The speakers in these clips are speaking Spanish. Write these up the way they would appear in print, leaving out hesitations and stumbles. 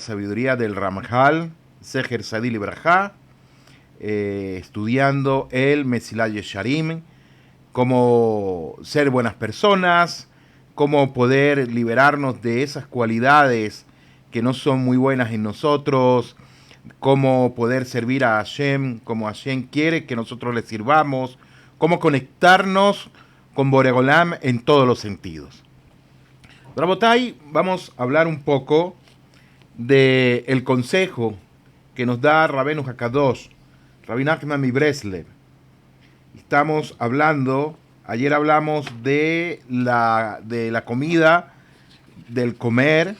sabiduría del Ramjal, Seher Sadil Ibrahá, estudiando el Mesilat Yesharim, cómo ser buenas personas, cómo poder liberarnos de esas cualidades que no son muy buenas en nosotros, cómo poder servir a Hashem como Hashem quiere que nosotros le sirvamos, cómo conectarnos con Boreolam en todos los sentidos. Rabotai, vamos a hablar un poco del consejo que nos da Rabbeinu Hakadosh, Rabbi Nachman mi Breslev. Estamos hablando, ayer hablamos de la comida, del comer,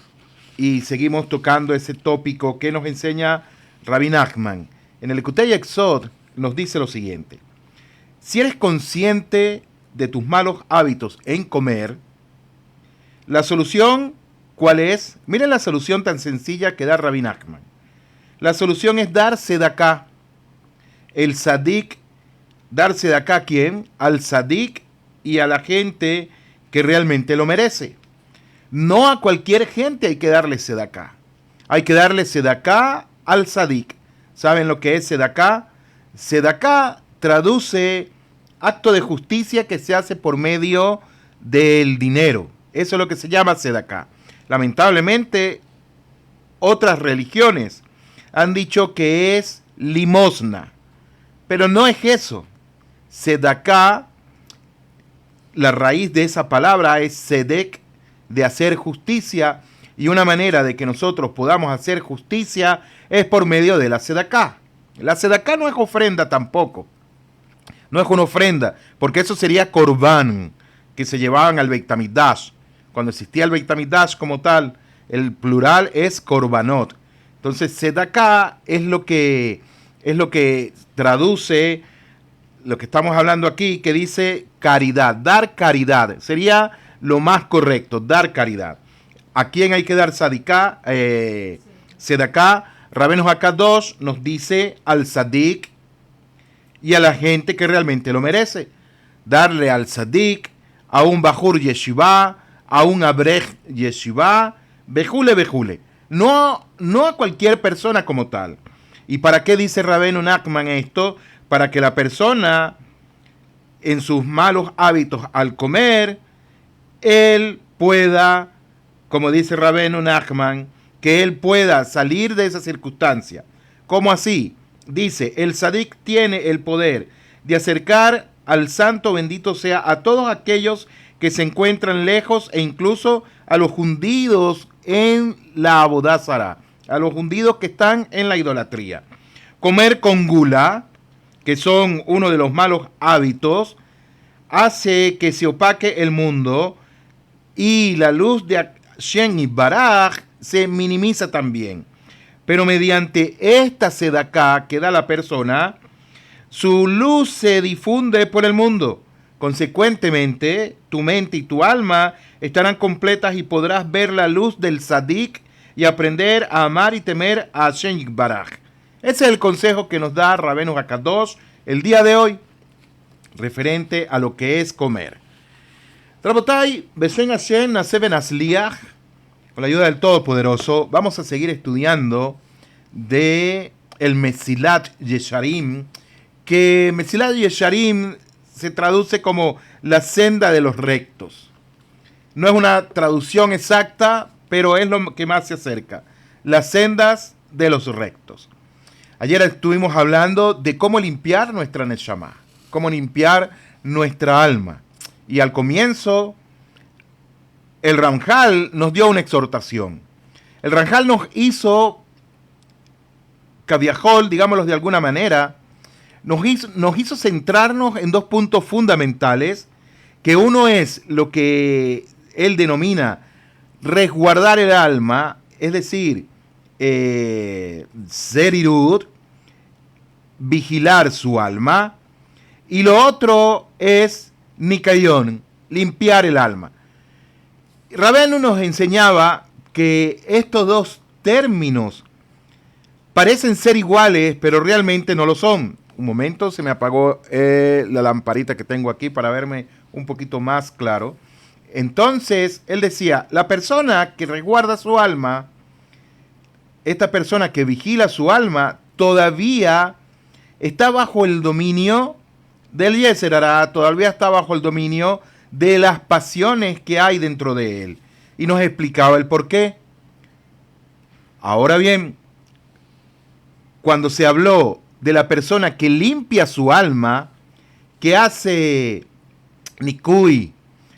y seguimos tocando ese tópico que nos enseña Rabbi Nachman. En el Likutei Yesod nos dice lo siguiente: si eres consciente de tus malos hábitos en comer, la solución, ¿cuál es? Miren la solución tan sencilla que da Rabbi Nachman. La solución es dar sedaká. El sadik, dar sedaká ¿a quién? Al sadik y a la gente que realmente lo merece. No a cualquier gente hay que darle sedaká. Hay que darle sedaká al sadik. ¿Saben lo que es sedaká? Sedaká traduce acto de justicia que se hace por medio del dinero. Eso es lo que se llama sedaká. Lamentablemente, otras religiones han dicho que es limosna, pero no es eso. Sedaká, la raíz de esa palabra es sedek, de hacer justicia, y una manera de que nosotros podamos hacer justicia es por medio de la sedaká. La sedaká no es ofrenda tampoco. No es una ofrenda, porque eso sería korban, que se llevaban al Beit HaMikdash. Cuando existía el Beit HaMikdash como tal, el plural es korbanot. Entonces, sedaká es lo que traduce lo que estamos hablando aquí, que dice caridad, dar caridad. Sería lo más correcto, dar caridad. ¿A quién hay que dar sedaká? Rabbeinu Hakadosh nos dice al sadik y a la gente que realmente lo merece. Darle al sadik, a un bajur yeshiva, a un abrej yeshiva, bejule. No a cualquier persona como tal. ¿Y para qué dice Rabbeinu Nachman esto? Para que la persona, en sus malos hábitos al comer, él pueda, como dice Rabbeinu Nachman, que él pueda salir de esa circunstancia. ¿Cómo así? Dice, el sadik tiene el poder de acercar al santo bendito sea a todos aquellos que se encuentran lejos, e incluso a los hundidos en la Abodá Zará, a los hundidos que están en la idolatría. Comer con gula, que son uno de los malos hábitos, hace que se opaque el mundo y la luz de Hashem Yitbaraj se minimiza también. Pero mediante esta sedaká que da la persona, su luz se difunde por el mundo. Consecuentemente, tu mente y tu alma estarán completas y podrás ver la luz del sadik y aprender a amar y temer a Hashem Yitbaraj. Ese es el consejo que nos da Rabbeinu Hakadosh el día de hoy, referente a lo que es comer. Rabotai, Beshem Hashem Naseh Benasliach, con la ayuda del Todopoderoso, vamos a seguir estudiando de el Mesilat Yesharim, que Mesilat Yesharim se traduce como la senda de los rectos. No es una traducción exacta, pero es lo que más se acerca. Las sendas de los rectos. Ayer estuvimos hablando de cómo limpiar nuestra neshama, cómo limpiar nuestra alma. Y al comienzo, el Ramjal nos dio una exhortación. El Ramjal nos hizo, caviajol, digámoslo de alguna manera, nos hizo centrarnos en dos puntos fundamentales, que uno es lo que él denomina resguardar el alma, es decir, Zerirut, vigilar su alma, y lo otro es Nikayón, limpiar el alma. Rabbeinu nos enseñaba que estos dos términos parecen ser iguales, pero realmente no lo son. Un momento, se me apagó la lamparita que tengo aquí para verme un poquito más claro. Entonces, él decía, la persona que resguarda su alma esta persona que vigila su alma, todavía está bajo el dominio del Yetzer Hará, todavía está bajo el dominio de las pasiones que hay dentro de él. Y nos explicaba el por qué. Ahora bien, cuando se habló de la persona que limpia su alma, que hace Nikui,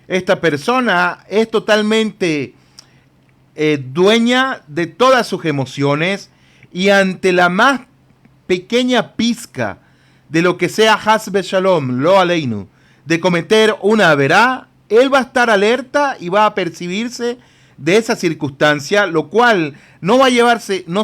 esta persona es totalmente dueña de todas sus emociones, y ante la más pequeña pizca de lo que sea Has Shalom, lo aleinu, de cometer una averá, él va a estar alerta y va a percibirse de esa circunstancia, lo cual no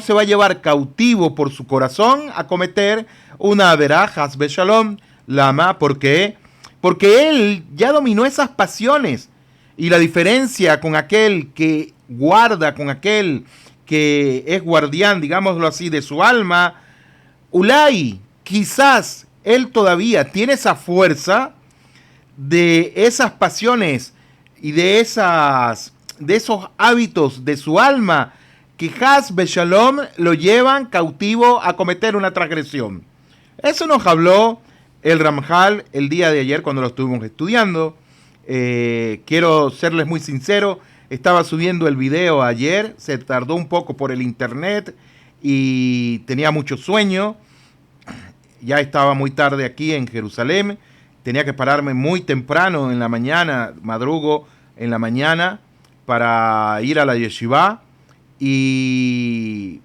se va a llevar cautivo por su corazón a cometer una averá Has Shalom. Lama, ¿por qué? Porque él ya dominó esas pasiones, y la diferencia con aquel que guarda, con aquel que es guardián, digámoslo así, de su alma, Ulay, quizás él todavía tiene esa fuerza de esas pasiones y de esos hábitos de su alma que Has Shalom lo llevan cautivo a cometer una transgresión. Eso nos habló el Ramjal el día de ayer cuando lo estuvimos estudiando. Quiero serles muy sincero, estaba subiendo el video ayer, se tardó un poco por el internet y tenía mucho sueño. Ya estaba muy tarde aquí en Jerusalén, tenía que pararme muy temprano en la mañana, madrugo en la mañana para ir a la yeshiva, y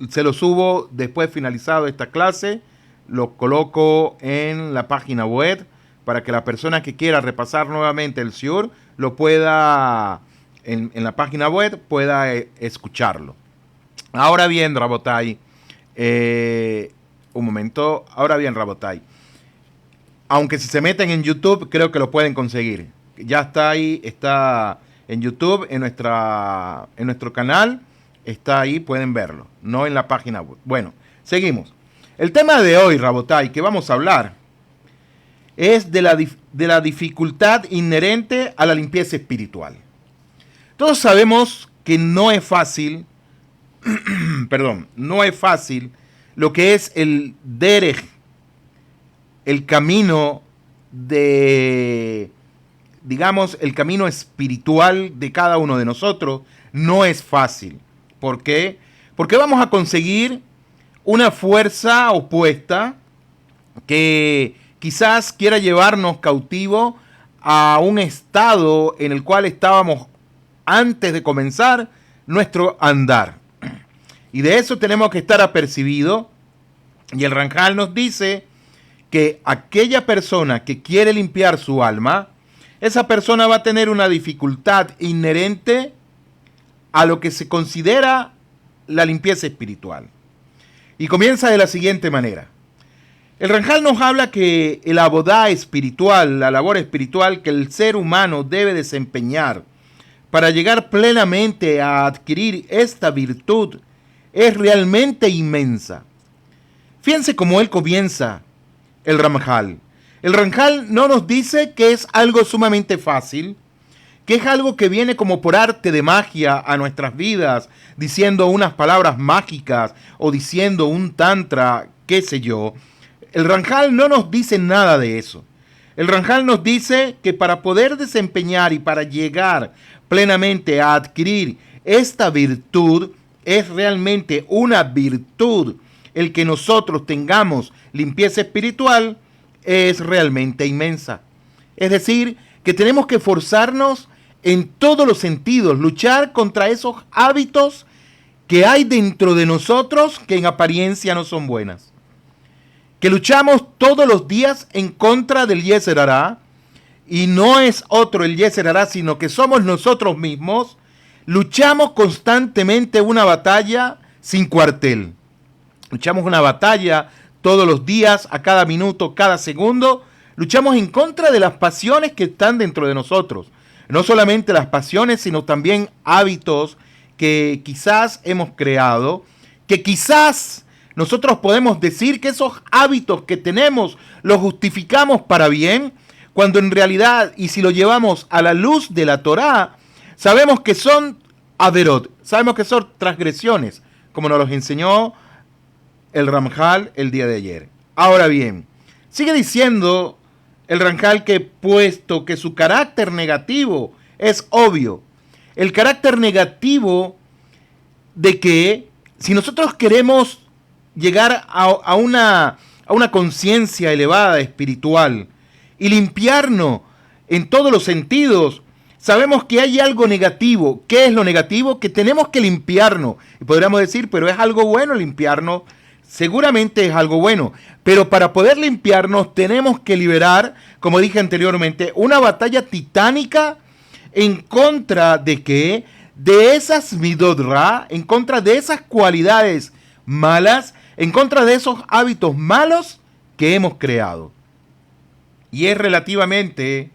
se lo subo después finalizado esta clase, lo coloco en la página web para que la persona que quiera repasar nuevamente el shiur lo pueda, en la página web, pueda escucharlo. Ahora bien, Rabotai, un momento. Ahora bien, Rabotai, aunque si se meten en YouTube, creo que lo pueden conseguir. Ya está ahí, está en YouTube, en nuestro canal, está ahí, pueden verlo, no en la página web. Bueno, seguimos. El tema de hoy, Rabotai, que vamos a hablar, es de la dificultad inherente a la limpieza espiritual. Todos sabemos que no es fácil, no es fácil lo que es el derech, el camino el camino espiritual de cada uno de nosotros. No es fácil. ¿Por qué? Porque vamos a conseguir una fuerza opuesta que quizás quiera llevarnos cautivo a un estado en el cual estábamos antes de comenzar nuestro andar. Y de eso tenemos que estar apercibidos. Y el Ramjal nos dice que aquella persona que quiere limpiar su alma, esa persona va a tener una dificultad inherente a lo que se considera la limpieza espiritual. Y comienza de la siguiente manera. El Ramjal nos habla que el abodá espiritual, la labor espiritual que el ser humano debe desempeñar para llegar plenamente a adquirir esta virtud es realmente inmensa. Fíjense cómo él comienza el Ramjal. El Ramjal no nos dice que es algo sumamente fácil, que es algo que viene como por arte de magia a nuestras vidas, diciendo unas palabras mágicas o diciendo un tantra, qué sé yo. El Ramjal no nos dice nada de eso. El Ramjal nos dice que para poder desempeñar y para llegar plenamente a adquirir esta virtud, es realmente una virtud. El que nosotros tengamos limpieza espiritual es realmente inmensa. Es decir, que tenemos que esforzarnos en todos los sentidos, luchar contra esos hábitos que hay dentro de nosotros que en apariencia no son buenas. Que luchamos todos los días en contra del Yetzer Hará, y no es otro el Yetzer Hará, sino que somos nosotros mismos. Luchamos constantemente una batalla sin cuartel. Luchamos una batalla todos los días, a cada minuto, cada segundo. Luchamos en contra de las pasiones que están dentro de nosotros. No solamente las pasiones, sino también hábitos que quizás hemos creado, que quizás nosotros podemos decir que esos hábitos que tenemos los justificamos para bien, cuando en realidad, y si lo llevamos a la luz de la Torá, sabemos que son averot, sabemos que son transgresiones. como nos los enseñó el Ramjal el día de ayer. Ahora bien, sigue diciendo el Ramjal que puesto que su carácter negativo es obvio, el carácter negativo de que si nosotros queremos llegar a una conciencia elevada espiritual y limpiarnos en todos los sentidos, sabemos que hay algo negativo. ¿Qué es lo negativo? Que tenemos que limpiarnos. Y podríamos decir, pero es algo bueno limpiarnos. Seguramente es algo bueno. Pero para poder limpiarnos tenemos que liberar, como dije anteriormente, una batalla titánica en contra de ¿qué? De esas midot ra, en contra de esas cualidades malas, en contra de esos hábitos malos que hemos creado. Y es relativamente,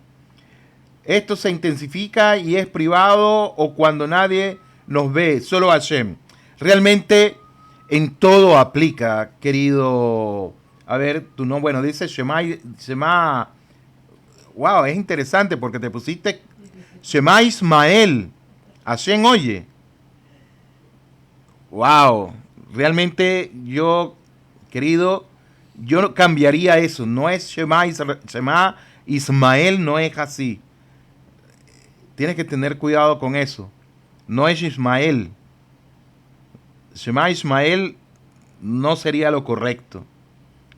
esto se intensifica y es privado o cuando nadie nos ve, solo Hashem. Realmente en todo aplica, querido. A ver, tú no, bueno, dice Shema. Wow, es interesante porque te pusiste Shema Ismael. Hashem oye. Wow, realmente yo, querido, yo no cambiaría eso. No es Shema Ismael, no es así. Tienes que tener cuidado con eso. No es Ismael. Shema Ismael no sería lo correcto.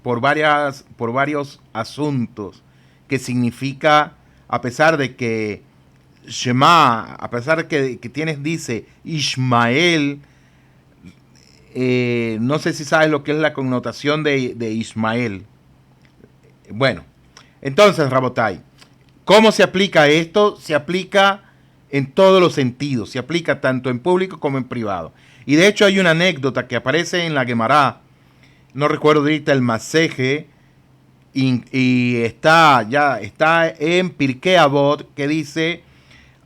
Por varios asuntos. Que significa, a pesar de que Shema, a pesar de que tienes, dice Ismael, no sé si sabes lo que es la connotación de Ismael. Bueno, entonces, Rabotai, ¿cómo se aplica esto? Se aplica en todos los sentidos, se aplica tanto en público como en privado. Y de hecho hay una anécdota que aparece en la Gemara, no recuerdo ahorita el Maseje, y está en Pirkei Avot, que dice,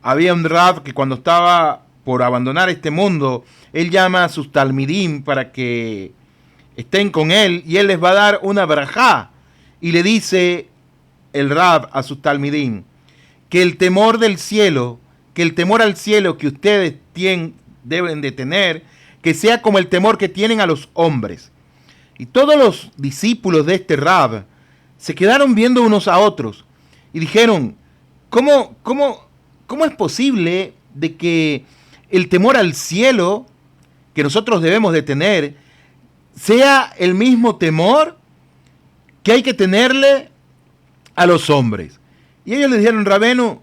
había un Rab que cuando estaba por abandonar este mundo, él llama a sus talmidim para que estén con él y él les va a dar una brajá. Y le dice el Rab a sus talmidim que el temor del cielo, que el temor al cielo que ustedes deben de tener, que sea como el temor que tienen a los hombres. Y todos los discípulos de este Rab se quedaron viendo unos a otros y dijeron, ¿cómo es posible de que el temor al cielo que nosotros debemos de tener sea el mismo temor que hay que tenerle a los hombres? Y ellos le dijeron, Rabenu,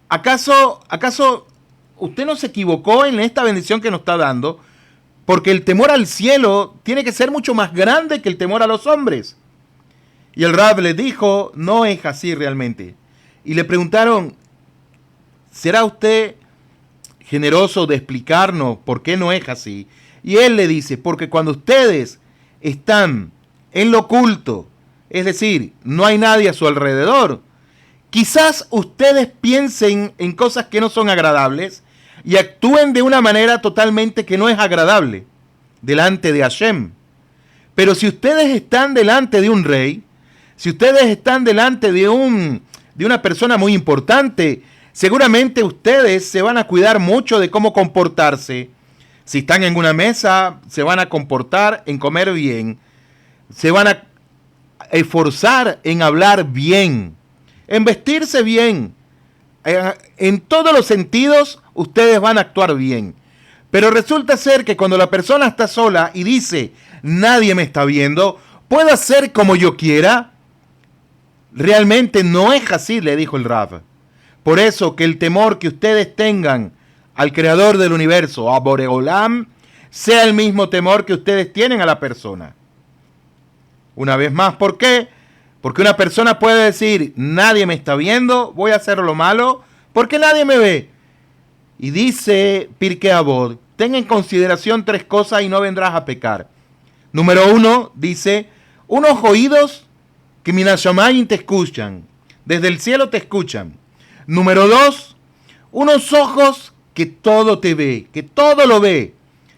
¿acaso usted no se equivocó en esta bendición que nos está dando? Porque el temor al cielo tiene que ser mucho más grande que el temor a los hombres. Y el Rab le dijo, no es así realmente. Y le preguntaron, ¿será usted generoso de explicarnos por qué no es así? Y él le dice, porque cuando ustedes están en lo oculto, es decir, no hay nadie a su alrededor, quizás ustedes piensen en cosas que no son agradables y actúen de una manera totalmente que no es agradable delante de Hashem. Pero si ustedes están delante de un rey, si ustedes están delante de una persona muy importante, seguramente ustedes se van a cuidar mucho de cómo comportarse. Si están en una mesa, se van a comportar en comer bien. Se van a esforzar en hablar bien, en vestirse bien. En todos los sentidos, ustedes van a actuar bien. Pero resulta ser que cuando la persona está sola y dice, nadie me está viendo, ¿puedo hacer como yo quiera? Realmente no es así, le dijo el Rab. Por eso que el temor que ustedes tengan al creador del universo, a Boreolam, sea el mismo temor que ustedes tienen a la persona. Una vez más, ¿por qué? Porque una persona puede decir, nadie me está viendo, voy a hacer lo malo, porque nadie me ve. Y dice Pirkei Avot, ten en consideración 3 cosas y no vendrás a pecar. Número 1, dice, unos oídos que Minashamayim te escuchan, desde el cielo te escuchan. Número 2, unos ojos que todo te ve, que todo lo ve,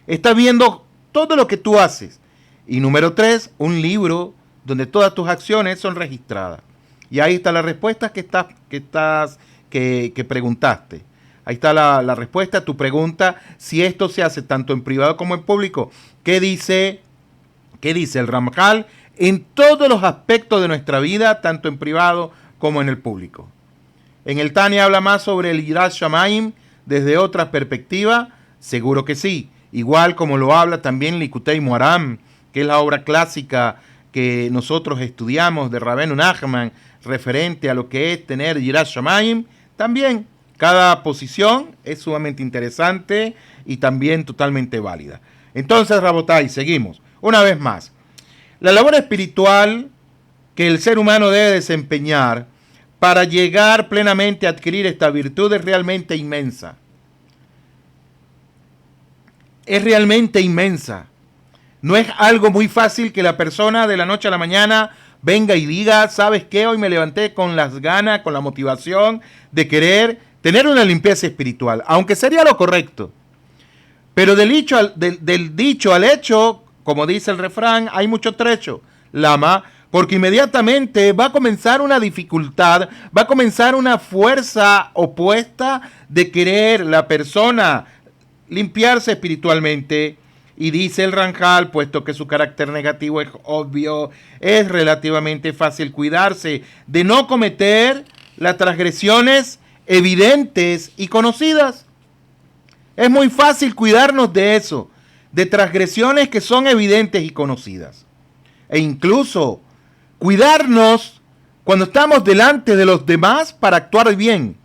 está viendo todo lo que tú haces. Y número 3, un libro donde todas tus acciones son registradas. Y ahí está la respuesta que preguntaste. Ahí está la respuesta a tu pregunta, si esto se hace tanto en privado como en público. ¿Qué dice el Ramjal? En todos los aspectos de nuestra vida, tanto en privado como en el público. En el Tania habla más sobre el Yirat Shamayim desde otra perspectiva, seguro que sí. Igual como lo habla también Likutei Moharan, que es la obra clásica que nosotros estudiamos de Rabbeinu Nachman, referente a lo que es tener Yirat Shamayim. También cada posición es sumamente interesante y también totalmente válida. Entonces, Rabotai, seguimos. Una vez más, la labor espiritual que el ser humano debe desempeñar para llegar plenamente a adquirir esta virtud es realmente inmensa. Es realmente inmensa. No es algo muy fácil que la persona de la noche a la mañana venga y diga, ¿sabes qué? Hoy me levanté con las ganas, con la motivación de querer tener una limpieza espiritual, aunque sería lo correcto. Pero del dicho al hecho, como dice el refrán, hay mucho trecho. Lama, porque inmediatamente va a comenzar una dificultad, va a comenzar una fuerza opuesta de querer la persona limpiarse espiritualmente. Y dice el Ramjal, puesto que su carácter negativo es obvio, es relativamente fácil cuidarse de no cometer las transgresiones evidentes y conocidas. Es muy fácil cuidarnos de eso, de transgresiones que son evidentes y conocidas. E incluso cuidarnos cuando estamos delante de los demás para actuar bien.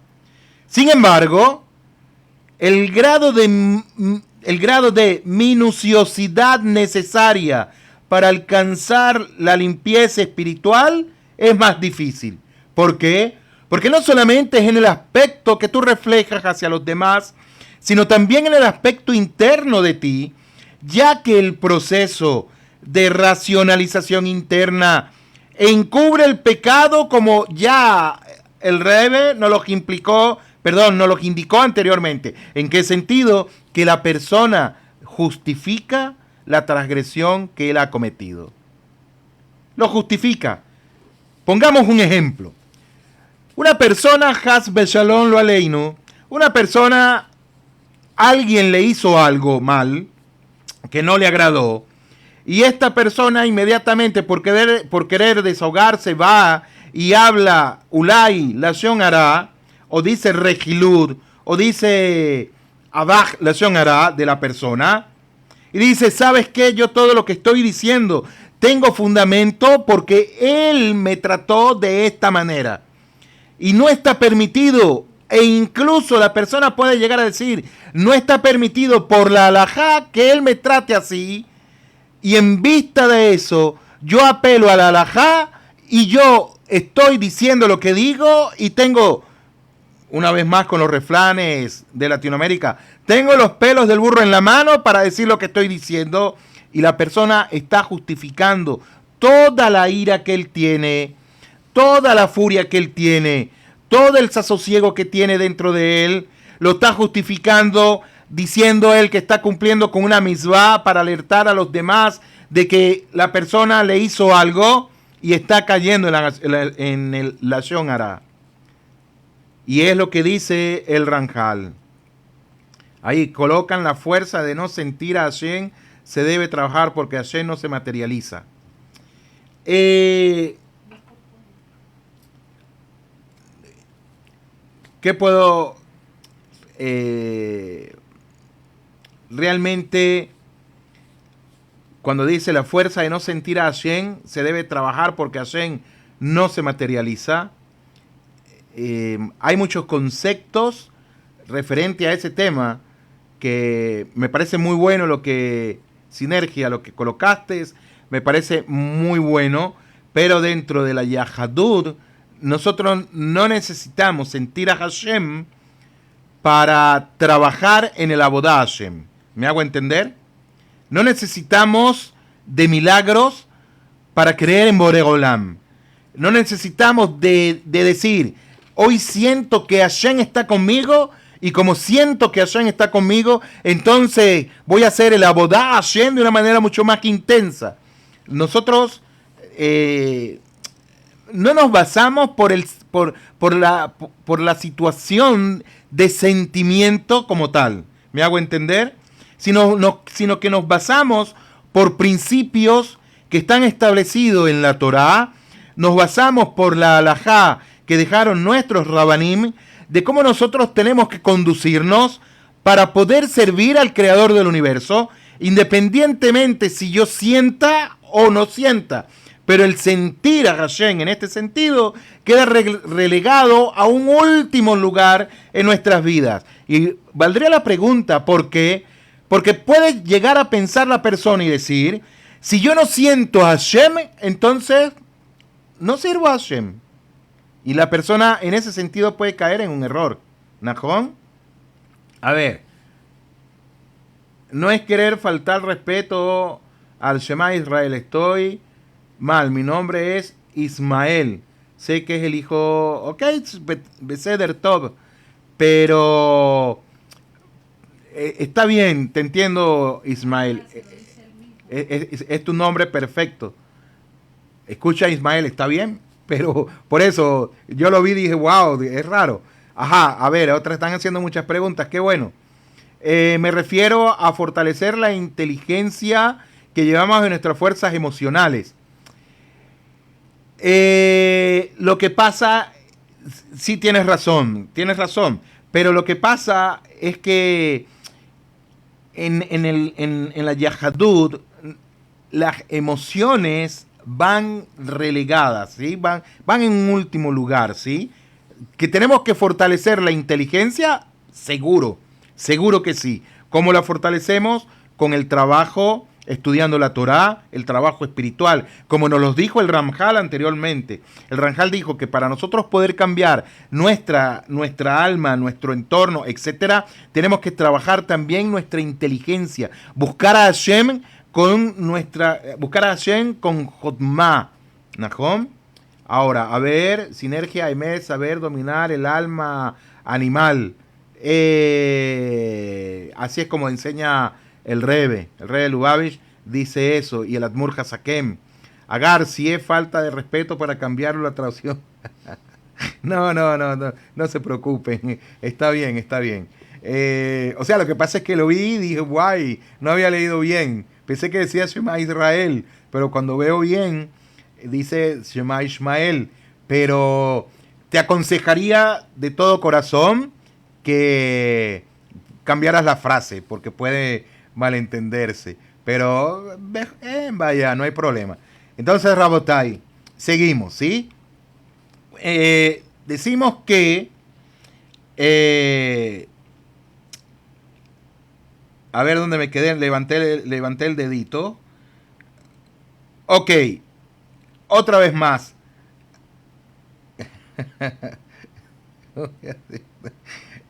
Sin embargo, el grado de minuciosidad necesaria para alcanzar la limpieza espiritual es más difícil. ¿Por qué? Porque no solamente es en el aspecto que tú reflejas hacia los demás, sino también en el aspecto interno de ti, ya que el proceso de racionalización interna encubre el pecado, como ya el Rebbe nos lo indicó anteriormente. ¿En qué sentido? Que la persona justifica la transgresión que él ha cometido. Lo justifica. Pongamos un ejemplo. Una persona, Has Beshalom lo aleinu, una persona, alguien le hizo algo mal, que no le agradó, y esta persona inmediatamente por querer desahogarse va y habla Ulay Lashon Hara, o dice Regilud, o dice Abaj Lashon Hara de la persona, y dice, ¿sabes qué? Yo todo lo que estoy diciendo tengo fundamento porque él me trató de esta manera. Y no está permitido, e incluso la persona puede llegar a decir, no está permitido por la halajá que él me trate así, y en vista de eso, yo apelo a la halajá y yo estoy diciendo lo que digo y tengo, una vez más con los refranes de Latinoamérica, tengo los pelos del burro en la mano para decir lo que estoy diciendo, y la persona está justificando toda la ira que él tiene, toda la furia que él tiene, todo el desasosiego que tiene dentro de él, lo está justificando, diciendo él que está cumpliendo con una misvá para alertar a los demás de que la persona le hizo algo y está cayendo en el Lashon Hara. Y es lo que dice el Ramjal. Ahí colocan la fuerza de no sentir a Hashem, se debe trabajar porque Hashem no se materializa. ¿Qué puedo realmente, cuando dice la fuerza de no sentir a Hashem, se debe trabajar porque Hashem no se materializa? Hay muchos conceptos referente a ese tema que me parece muy bueno lo que colocaste, me parece muy bueno, pero dentro de la Yahadut, nosotros no necesitamos sentir a Hashem para trabajar en el Abodá Hashem. ¿Me hago entender? No necesitamos de milagros para creer en Borei Olam. No necesitamos de decir, hoy siento que Hashem está conmigo, y como siento que Hashem está conmigo, entonces voy a hacer el Abodá Hashem de una manera mucho más intensa. Nosotros no nos basamos por la situación de sentimiento como tal. ¿Me hago entender? Sino que nos basamos por principios que están establecidos en la Torá, nos basamos por la halajá que dejaron nuestros rabanim, de cómo nosotros tenemos que conducirnos para poder servir al Creador del universo, independientemente si yo sienta o no sienta. Pero el sentir a Hashem en este sentido queda relegado a un último lugar en nuestras vidas. Y valdría la pregunta, ¿por qué? Porque puede llegar a pensar la persona y decir, si yo no siento a Hashem, entonces no sirvo a Hashem. Y la persona en ese sentido puede caer en un error. ¿Najón? A ver, no es querer faltar respeto al Shema Israel. Estoy mal. Mi nombre es Ismael. Sé que es el hijo... Ok, Beseder Tov. Pero... está bien, te entiendo, Ismael. Es tu nombre perfecto. Escucha, Ismael, está bien. Pero por eso yo lo vi y dije, wow, es raro. Ajá, a ver, otras están haciendo muchas preguntas. Qué bueno. Me refiero a fortalecer la inteligencia que llevamos en nuestras fuerzas emocionales. Lo que pasa, sí tienes razón, pero lo que pasa es que en la Yahadut las emociones van relegadas, ¿sí? Van en un último lugar, ¿sí? Que tenemos que fortalecer la inteligencia, seguro que sí. ¿Cómo la fortalecemos? Con el trabajo, estudiando la Torá, el trabajo espiritual, como nos lo dijo el Ramjal anteriormente. El Ramjal dijo que para nosotros poder cambiar nuestra alma, nuestro entorno, etcétera, tenemos que trabajar también nuestra inteligencia, buscar a Hashem con Jotma. ¿Najón? Ahora, a ver, sinergia, Emet, saber dominar el alma animal. Así es como enseña el Rebbe Lubavitch, dice eso, y el Admur Hasakem. Agar, si es falta de respeto para cambiar la traducción. No se preocupen, está bien. O sea, lo que pasa es que lo vi y dije, guay, no había leído bien. Pensé que decía Shema Israel, pero cuando veo bien, dice Shema Ishmael. Pero te aconsejaría de todo corazón que cambiaras la frase, porque puede malentenderse. Pero vaya, no hay problema. Entonces, Rabotai, seguimos, ¿sí? Decimos que... a ver dónde me quedé, levanté el dedito. Ok, otra vez más.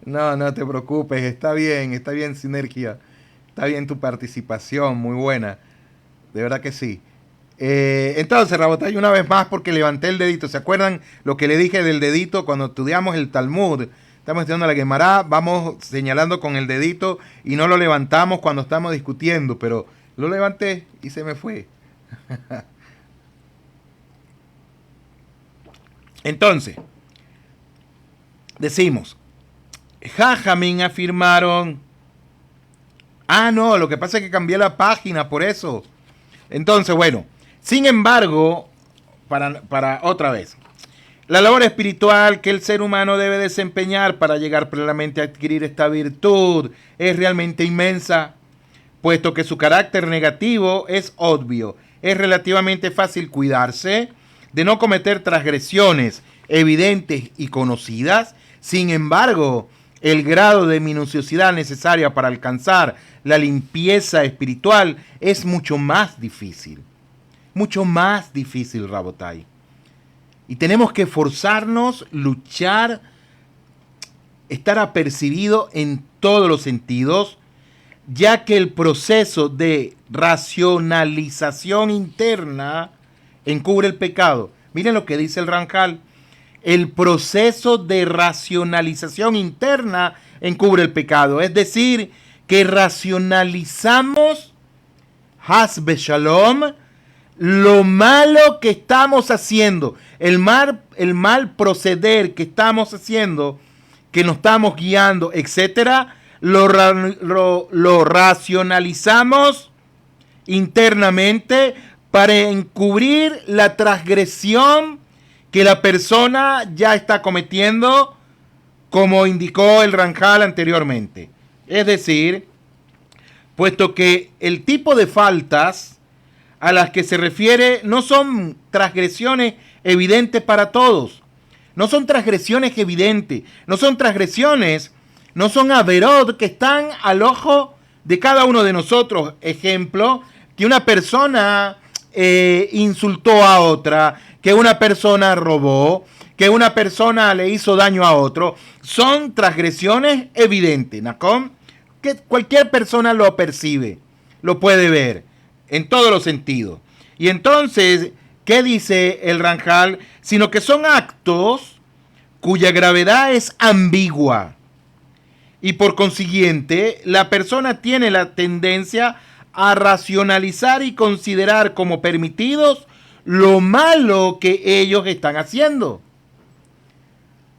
No te preocupes, está bien, Sinergia. Está bien tu participación, muy buena. De verdad que sí. Entonces, Rabotay, una vez más, porque levanté el dedito. ¿Se acuerdan lo que le dije del dedito cuando estudiamos el Talmud? Estamos estudiando la Gemara, vamos señalando con el dedito y no lo levantamos cuando estamos discutiendo, pero lo levanté y se me fue. Entonces, decimos, Jajamín afirmaron, no, lo que pasa es que cambié la página, por eso. Entonces, bueno, sin embargo, para otra vez, la labor espiritual que el ser humano debe desempeñar para llegar plenamente a adquirir esta virtud es realmente inmensa, puesto que su carácter negativo es obvio. Es relativamente fácil cuidarse de no cometer transgresiones evidentes y conocidas. Sin embargo, el grado de minuciosidad necesaria para alcanzar la limpieza espiritual es mucho más difícil. Mucho más difícil, Rabotai. Y tenemos que esforzarnos, luchar, estar apercibido en todos los sentidos, ya que el proceso de racionalización interna encubre el pecado. Miren lo que dice el Ramjal. El proceso de racionalización interna encubre el pecado. Es decir, que racionalizamos, Has Beshalom, lo malo que estamos haciendo, el mal proceder que estamos haciendo, que nos estamos guiando, etcétera, lo racionalizamos internamente para encubrir la transgresión que la persona ya está cometiendo, como indicó el Ranjal anteriormente. Es decir, puesto que el tipo de faltas a las que se refiere no son transgresiones evidentes para todos, no son transgresiones evidentes, no son transgresiones, no son averot que están al ojo de cada uno de nosotros. Ejemplo, que una persona insultó a otra, que una persona robó, que una persona le hizo daño a otro, son transgresiones evidentes, ¿no? Que cualquier persona lo percibe, lo puede ver, en todos los sentidos. Y entonces, ¿qué dice el Ranjal? Sino que son actos cuya gravedad es ambigua. Y por consiguiente, la persona tiene la tendencia a racionalizar y considerar como permitidos lo malo que ellos están haciendo.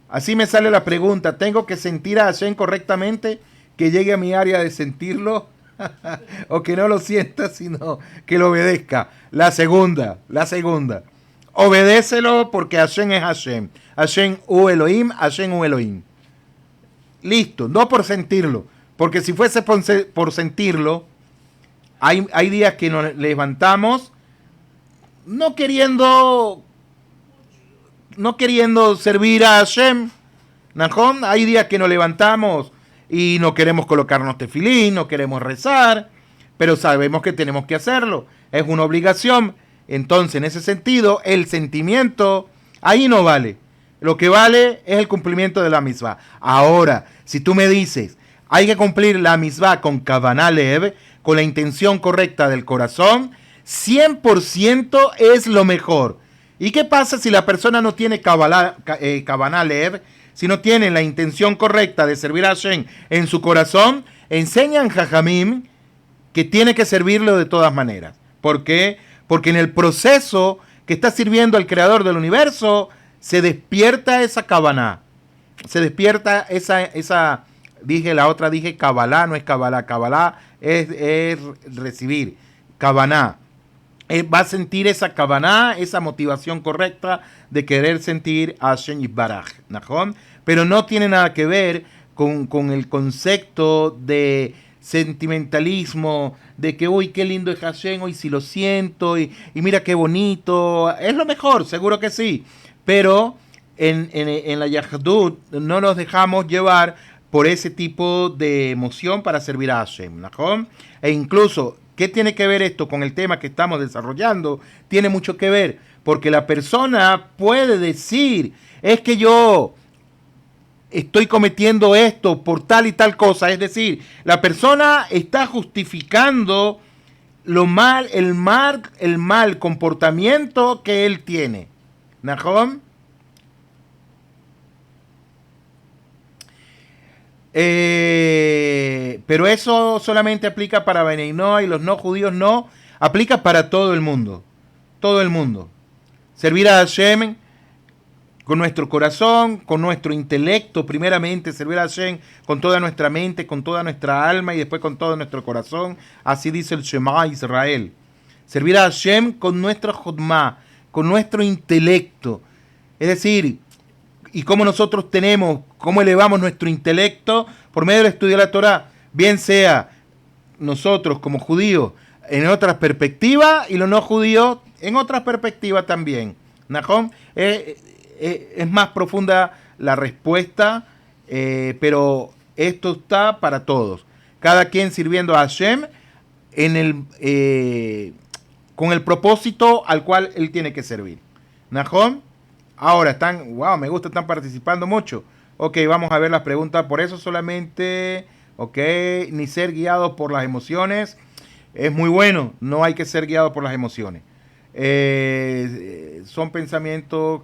Así me sale la pregunta, ¿tengo que sentir a Hashem correctamente? Que llegue a mi área de sentirlo, o que no lo sienta, sino que lo obedezca. La segunda, obedécelo porque Hashem es Hashem. Hashem u Elohim, Hashem u Elohim. Listo, no por sentirlo, porque si fuese por sentirlo, hay días que nos levantamos no queriendo servir a Hashem, ¿no? Hay días que nos levantamos y no queremos colocarnos tefilín, no queremos rezar, pero sabemos que tenemos que hacerlo, es una obligación. Entonces, en ese sentido, el sentimiento ahí no vale. Lo que vale es el cumplimiento de la misvá. Ahora, si tú me dices, hay que cumplir la misvá con kavanah lev, con la intención correcta del corazón, 100% es lo mejor. ¿Y qué pasa si la persona no tiene kavanah lev, si no tiene la intención correcta de servir a Hashem en su corazón? Enseñan Jajamim que tiene que servirlo de todas maneras. ¿Por qué? Porque en el proceso que está sirviendo al creador del universo, se despierta esa kavanah. Se despierta esa dije Kabbalah, no es Kabbalah. Kabbalah es recibir. Kavanah. Va a sentir esa kavanah, esa motivación correcta de querer sentir a Hashem Yisbaraj, ¿no? Pero no tiene nada que ver con el concepto de sentimentalismo, de que, uy, qué lindo es Hashem, hoy sí lo siento, y mira qué bonito. Es lo mejor, seguro que sí. Pero en la Yahdut no nos dejamos llevar por ese tipo de emoción para servir a Hashem, ¿no? E incluso, ¿qué tiene que ver esto con el tema que estamos desarrollando? Tiene mucho que ver, porque la persona puede decir, es que yo estoy cometiendo esto por tal y tal cosa. Es decir, la persona está justificando el mal comportamiento que él tiene. ¿Nahom? Pero eso solamente aplica para Bnei Noach y los no judíos no. Aplica para todo el mundo. Todo el mundo. Servir a Hashem con nuestro corazón, con nuestro intelecto, primeramente servir a Hashem con toda nuestra mente, con toda nuestra alma y después con todo nuestro corazón. Así dice el Shema Israel. Servir a Hashem con nuestro Jodma, con nuestro intelecto. Es decir, y cómo nosotros cómo elevamos nuestro intelecto por medio del estudio de la Torah, bien sea nosotros como judíos en otras perspectivas y los no judíos en otras perspectivas también. ¿Nahom? Es más profunda la respuesta, pero esto está para todos. Cada quien sirviendo a Hashem con el propósito al cual él tiene que servir. ¿Nahom? Ahora me gusta, están participando mucho. Ok, vamos a ver las preguntas. Por eso solamente, ni ser guiados por las emociones. Es muy bueno, no hay que ser guiados por las emociones. Son pensamientos...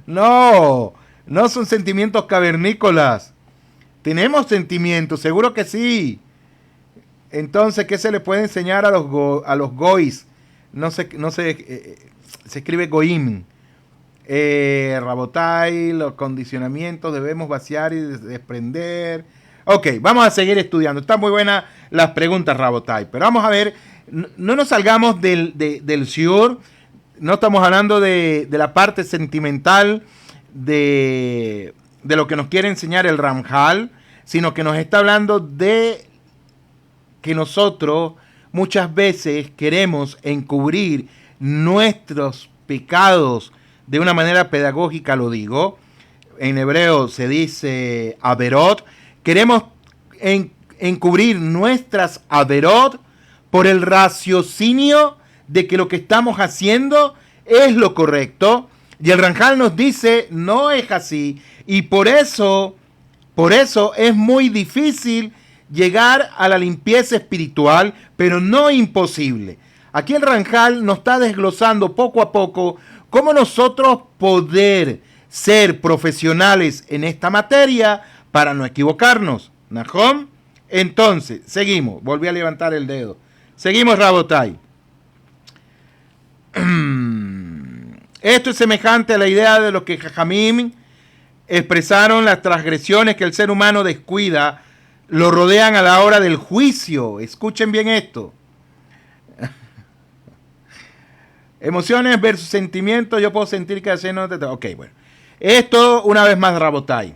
No son sentimientos cavernícolas. Tenemos sentimientos, seguro que sí. Entonces, ¿qué se le puede enseñar a los gois? Se escribe goim. Rabotai, los condicionamientos, debemos vaciar y desprender. Ok, vamos a seguir estudiando. Están muy buenas las preguntas, Rabotai. Pero vamos a ver, no nos salgamos del shiur. No estamos hablando de la parte sentimental de lo que nos quiere enseñar el Ramjal, sino que nos está hablando de que nosotros muchas veces queremos encubrir nuestros pecados de una manera pedagógica, lo digo. En hebreo se dice averot. Queremos encubrir nuestras averot por el raciocinio de que lo que estamos haciendo es lo correcto. Y el Ramjal nos dice, no es así. Y por eso es muy difícil llegar a la limpieza espiritual, pero no imposible. Aquí el Ramjal nos está desglosando poco a poco cómo nosotros poder ser profesionales en esta materia para no equivocarnos. ¿Najom? Entonces, seguimos. Volví a levantar el dedo. Seguimos, Rabotai. Esto es semejante a la idea de lo que Jajamim expresaron las transgresiones que el ser humano descuida, lo rodean a la hora del juicio. Escuchen bien esto. Emociones versus sentimientos. Yo puedo sentir que hacer no te... Ok, bueno. Esto una vez más, Rabotai.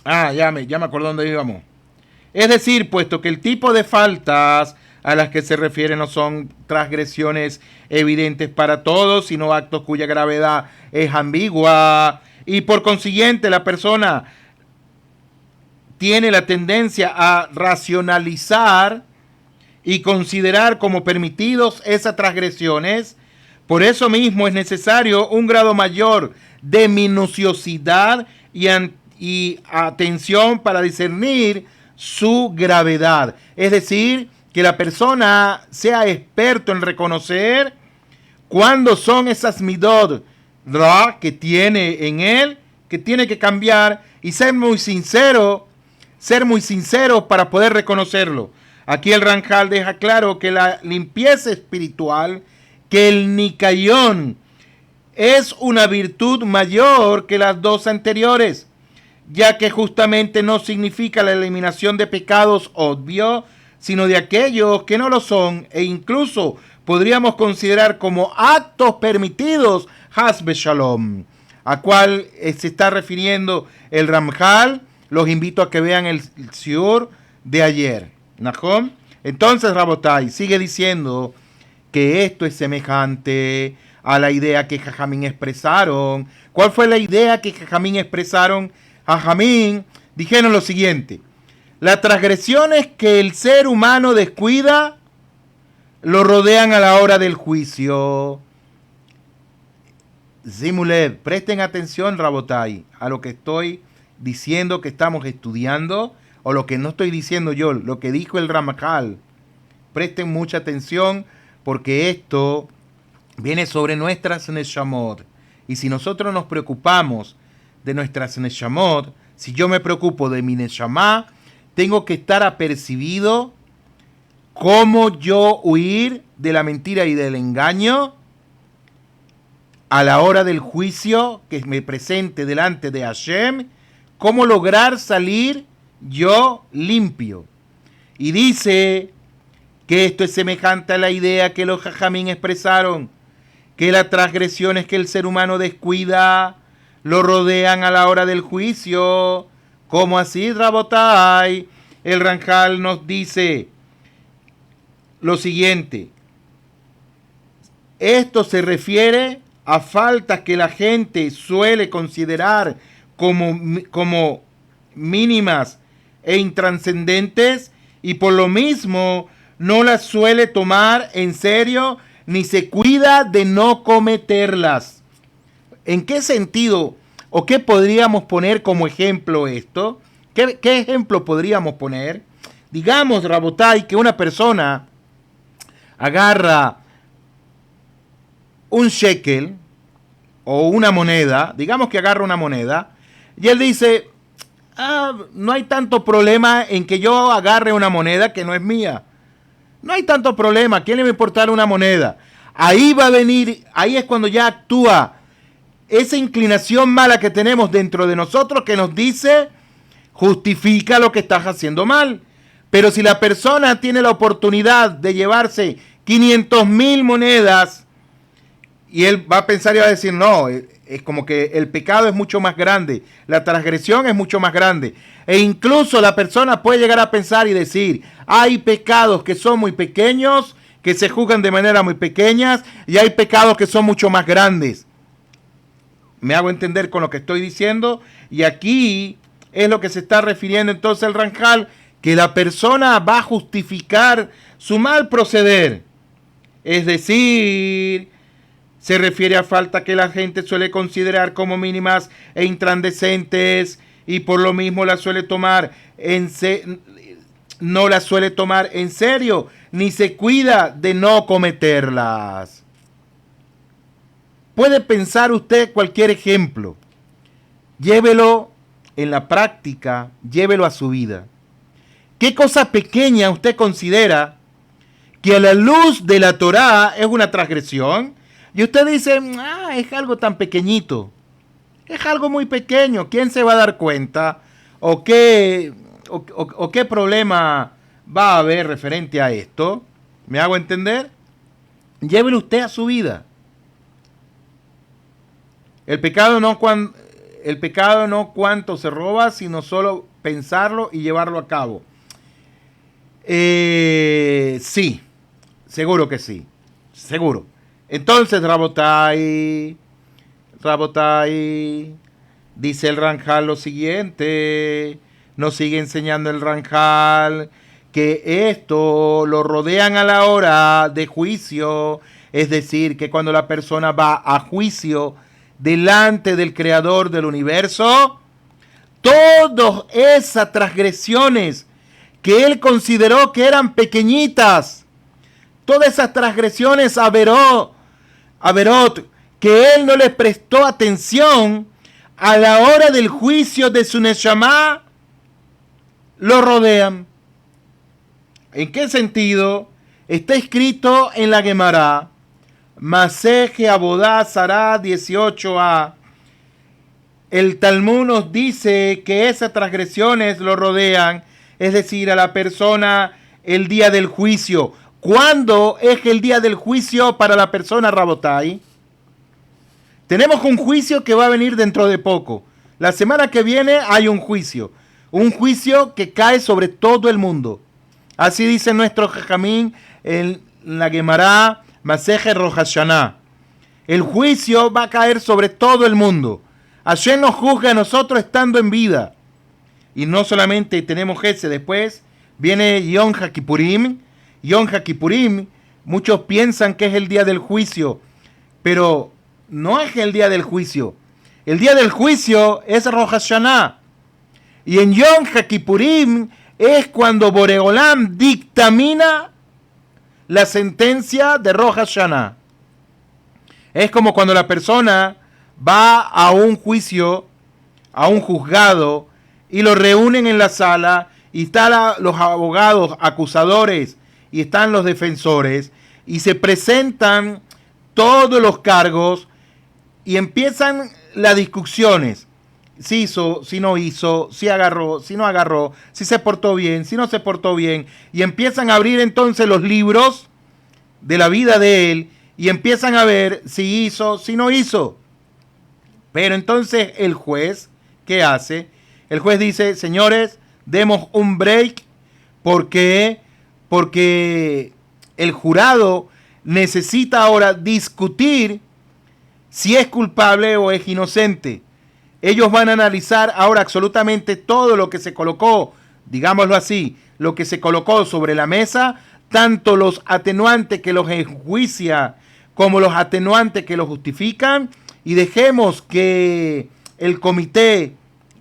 Ya me acordé dónde íbamos. Es decir, puesto que el tipo de faltas a las que se refieren no son transgresiones evidentes para todos, sino actos cuya gravedad es ambigua, y por consiguiente la persona tiene la tendencia a racionalizar y considerar como permitidos esas transgresiones. Por eso mismo es necesario un grado mayor de minuciosidad y atención para discernir su gravedad. Es decir, que la persona sea experto en reconocer cuándo son esas midot que tiene en él, que tiene que cambiar, y ser muy sincero para poder reconocerlo. Aquí el Ramjal deja claro que la limpieza espiritual, que el Nikayón, es una virtud mayor que las dos anteriores, ya que justamente no significa la eliminación de pecados obvios, sino de aquellos que no lo son, e incluso podríamos considerar como actos permitidos, Hasbe Shalom, a cual se está refiriendo el Ramjal. Los invito a que vean el shiur de ayer. ¿Najom? Entonces, Rabotai sigue diciendo que esto es semejante a la idea que Jajamín expresaron. ¿Cuál fue la idea que Jajamín expresaron? Jajamín dijeron lo siguiente: las transgresiones que el ser humano descuida lo rodean a la hora del juicio. Zimulev, presten atención, Rabotai, a lo que estoy diciendo que estamos estudiando, o lo que no estoy diciendo yo, lo que dijo el Ramjal. Presten mucha atención, porque esto viene sobre nuestras neshamot. Y si nosotros nos preocupamos de nuestras neshamot, si yo me preocupo de mi neshama, tengo que estar apercibido cómo yo huir de la mentira y del engaño a la hora del juicio que me presente delante de Hashem, cómo lograr salir yo limpio. Y dice que esto es semejante a la idea que los Jajamín expresaron, que las transgresiones que el ser humano descuida lo rodean a la hora del juicio. ¿Cómo así, Rabotai? El Ramjal nos dice lo siguiente: esto se refiere a faltas que la gente suele considerar como mínimas e intranscendentes, y por lo mismo no las suele tomar en serio ni se cuida de no cometerlas. ¿En qué sentido o qué podríamos poner como ejemplo esto? ¿Qué ejemplo podríamos poner? Digamos, Rabotai, que una persona agarra un shekel o una moneda, digamos que agarra una moneda, y él dice: no hay tanto problema en que yo agarre una moneda que no es mía. No hay tanto problema. ¿A quién le va a importar una moneda? Ahí va a venir, ahí es cuando ya actúa esa inclinación mala que tenemos dentro de nosotros que nos dice, justifica lo que estás haciendo mal. Pero si la persona tiene la oportunidad de llevarse 500,000 monedas y él va a pensar y va a decir, no, es como que el pecado es mucho más grande, la transgresión es mucho más grande. E incluso la persona puede llegar a pensar y decir, hay pecados que son muy pequeños, que se juzgan de manera muy pequeñas, y hay pecados que son mucho más grandes. Me hago entender con lo que estoy diciendo, y aquí es lo que se está refiriendo entonces el Ramjal, que la persona va a justificar su mal proceder. Es decir, se refiere a falta que la gente suele considerar como mínimas e intransigentes y por lo mismo la suele tomar no las suele tomar en serio, ni se cuida de no cometerlas. Puede pensar usted cualquier ejemplo, llévelo en la práctica, llévelo a su vida. ¿Qué cosa pequeña usted considera que a la luz de la Torá es una transgresión? Y usted dice, es algo tan pequeñito, es algo muy pequeño, ¿quién se va a dar cuenta? ¿O qué problema va a haber referente a esto? ¿Me hago entender? Llévelo usted a su vida. El pecado no cuánto se roba, sino solo pensarlo y llevarlo a cabo. Sí, seguro que sí, seguro. Entonces, Rabotai, dice el Ramjal lo siguiente, nos sigue enseñando el Ramjal que esto lo rodean a la hora de juicio, es decir, que cuando la persona va a juicio delante del Creador del universo, todas esas transgresiones que él consideró que eran pequeñitas, todas esas transgresiones averot, que él no le prestó atención a la hora del juicio de su Neshama, lo rodean. ¿En qué sentido? Está escrito en la Gemara, Maseje Abodá Sará 18a. El Talmud nos dice que esas transgresiones lo rodean, es decir, a la persona el día del juicio. ¿Cuándo es el día del juicio para la persona, Rabotai? Tenemos un juicio que va a venir dentro de poco. La semana que viene hay un juicio que cae sobre todo el mundo. Así dice nuestro Jajamín en la Gemara Maseje Rosh Hashanah. El juicio va a caer sobre todo el mundo. Hashem nos juzga a nosotros estando en vida. Y no solamente tenemos ese, después viene Yom HaKippurim. Yom HaKippurim, muchos piensan que es el día del juicio, pero no es el día del juicio. El día del juicio es Rosh Hashanah. Y en Yom HaKippurim es cuando Boreolam dictamina la sentencia de Rosh Hashanah. Es como cuando la persona va a un juicio, a un juzgado, y lo reúnen en la sala, y están los abogados acusadores, y están los defensores, y se presentan todos los cargos, y empiezan las discusiones. Si hizo, si no hizo, si agarró, si no agarró, si se portó bien, si no se portó bien, y empiezan a abrir entonces los libros de la vida de él, y empiezan a ver si hizo, si no hizo. Pero entonces el juez, ¿qué hace? El juez dice, señores, demos un break, porque el jurado necesita ahora discutir si es culpable o es inocente. Ellos van a analizar ahora absolutamente todo lo que se colocó, digámoslo así, lo que se colocó sobre la mesa, tanto los atenuantes que los enjuicia como los atenuantes que los justifican, y dejemos que el comité,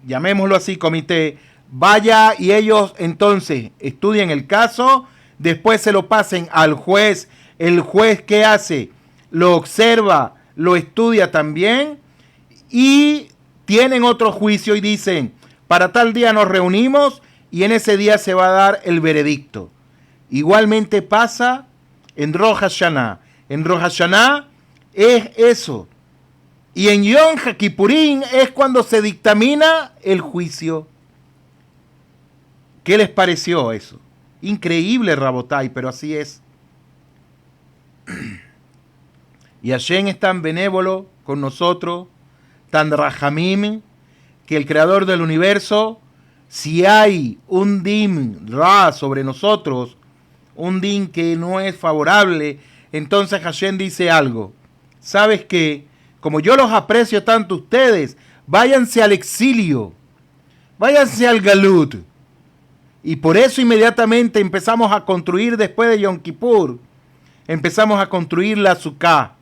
llamémoslo así, comité, vaya y ellos entonces estudien el caso, después se lo pasen al juez. El juez, ¿qué hace? Lo observa, lo estudia también, y tienen otro juicio y dicen, para tal día nos reunimos y en ese día se va a dar el veredicto. Igualmente pasa en Rosh Hashanah. En Rosh Hashanah es eso. Y en Yom Kippurín es cuando se dictamina el juicio. ¿Qué les pareció eso? Increíble, Rabotai, pero así es. Y Hashem es tan benévolo con nosotros, tan rahamim, que el creador del universo, si hay un din ra sobre nosotros, un din que no es favorable, entonces Hashem dice algo. ¿Sabes qué? Como yo los aprecio tanto ustedes, váyanse al exilio, váyanse al galut. Y por eso inmediatamente empezamos a construir después de Yom Kippur, empezamos a construir la Sukkah.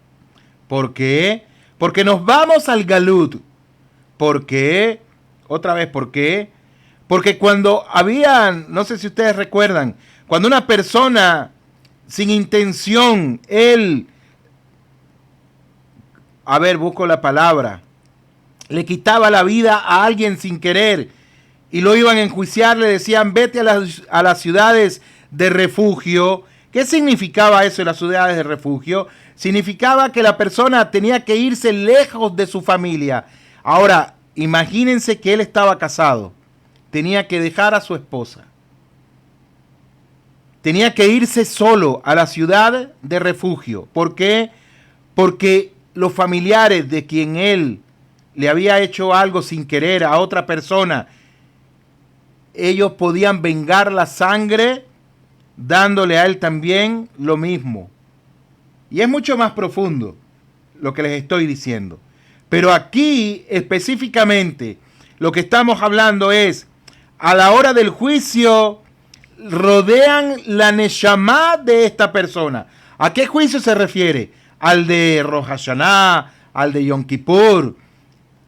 ¿Por qué? Porque nos vamos al galut. ¿Por qué? Otra vez, ¿por qué? Porque cuando habían, no sé si ustedes recuerdan, cuando una persona sin intención, busco la palabra, le quitaba la vida a alguien sin querer y lo iban a enjuiciar, le decían, vete a las ciudades de refugio. ¿Qué significaba eso de las ciudades de refugio? Significaba que la persona tenía que irse lejos de su familia. Ahora, imagínense que él estaba casado. Tenía que dejar a su esposa. Tenía que irse solo a la ciudad de refugio. ¿Por qué? Porque los familiares de quien él le había hecho algo sin querer a otra persona, ellos podían vengar la sangre dándole a él también lo mismo. Y es mucho más profundo lo que les estoy diciendo. Pero aquí específicamente lo que estamos hablando es, a la hora del juicio, rodean la neshama de esta persona. ¿A qué juicio se refiere? ¿Al de Rosh Hashanah? ¿Al de Yom Kippur?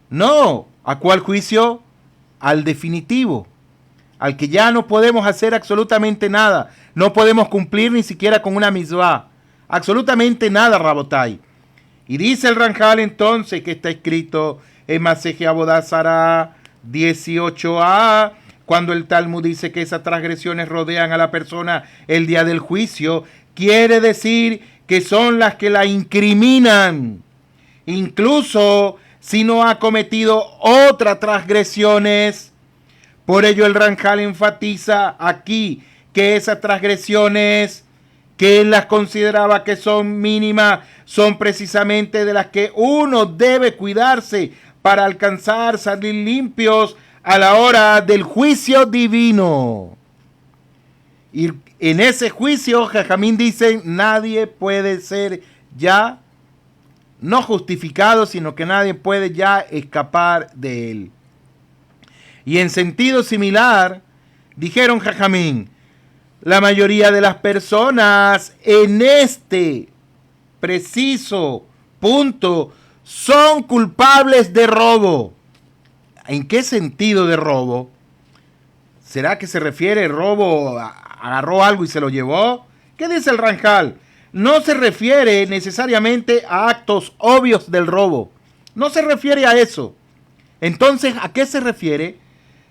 No. ¿A cuál juicio? Al definitivo. Al que ya no podemos hacer absolutamente nada. No podemos cumplir ni siquiera con una mitzvah. Absolutamente nada, Rabotai. Y dice el Ramjal entonces, que está escrito en Maseje Avodah Zarah 18a, cuando el Talmud dice que esas transgresiones rodean a la persona el día del juicio, quiere decir que son las que la incriminan, incluso si no ha cometido otras transgresiones. Por ello el Ramjal enfatiza aquí que esas transgresiones que él las consideraba que son mínimas, son precisamente de las que uno debe cuidarse para alcanzar, salir limpios a la hora del juicio divino. Y en ese juicio, Jajamín dice, nadie puede ser ya no justificado, sino que nadie puede ya escapar de él. Y en sentido similar, dijeron Jajamín, la mayoría de las personas en este preciso punto son culpables de robo. ¿En qué sentido de robo? ¿Será que se refiere robo, agarró algo y se lo llevó? ¿Qué dice el Ramjal? No se refiere necesariamente a actos obvios del robo. No se refiere a eso. Entonces, ¿a qué se refiere?